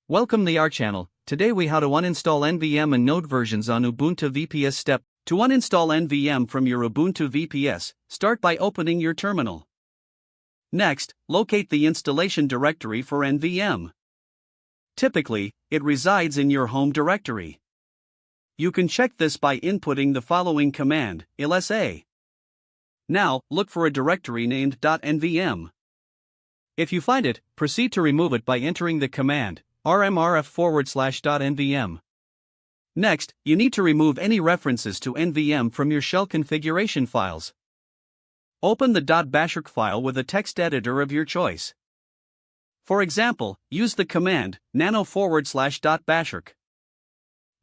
Welcome to our channel. Today we how to uninstall NVM and Node versions on Ubuntu VPS. Step: to uninstall NVM from your Ubuntu VPS, start by opening your terminal. Next, locate the installation directory for NVM. Typically, it resides in your home directory. You can check this by inputting the following command, lsa. Now, look for a directory named .nvm. If you find it, proceed to remove it by entering the command rmrf/.nvm. Next, you need to remove any references to NVM from your shell configuration files. Open the .bashrc file with a text editor of your choice. For example, use the command nano/.bashrc.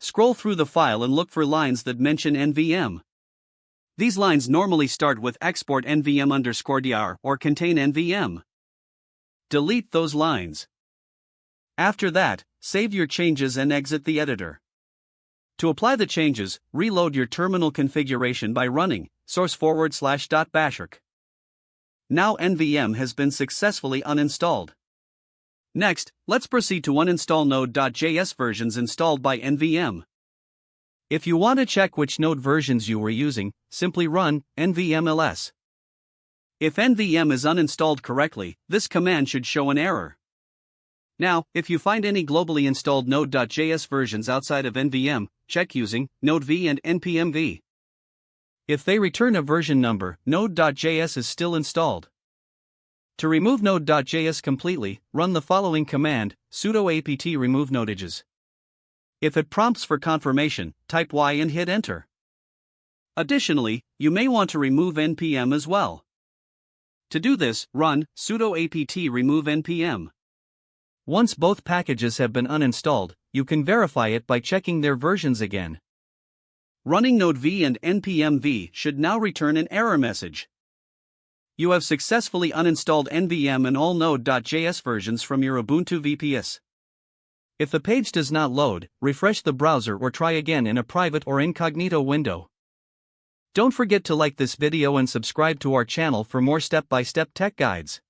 Scroll through the file and look for lines that mention NVM. These lines normally start with export NVM_dir or contain NVM. Delete those lines. After that, save your changes and exit the editor. To apply the changes, reload your terminal configuration by running source/.bashrc. Now NVM has been successfully uninstalled. Next, let's proceed to uninstall Node.js versions installed by NVM. If you want to check which Node versions you were using, simply run nvm-ls. If NVM is uninstalled correctly, this command should show an error. Now, if you find any globally installed Node.js versions outside of NVM, check using Node.v and npmv. If they return a version number, Node.js is still installed. To remove Node.js completely, run the following command, sudo apt remove nodages. If it prompts for confirmation, type Y and hit enter. Additionally, you may want to remove npm as well. To do this, run sudo apt remove npm. Once both packages have been uninstalled, you can verify it by checking their versions again. Running Node.v and npmv should now return an error message. You have successfully uninstalled NVM and all Node.js versions from your Ubuntu VPS. If the page does not load, refresh the browser or try again in a private or incognito window. Don't forget to like this video and subscribe to our channel for more step-by-step tech guides.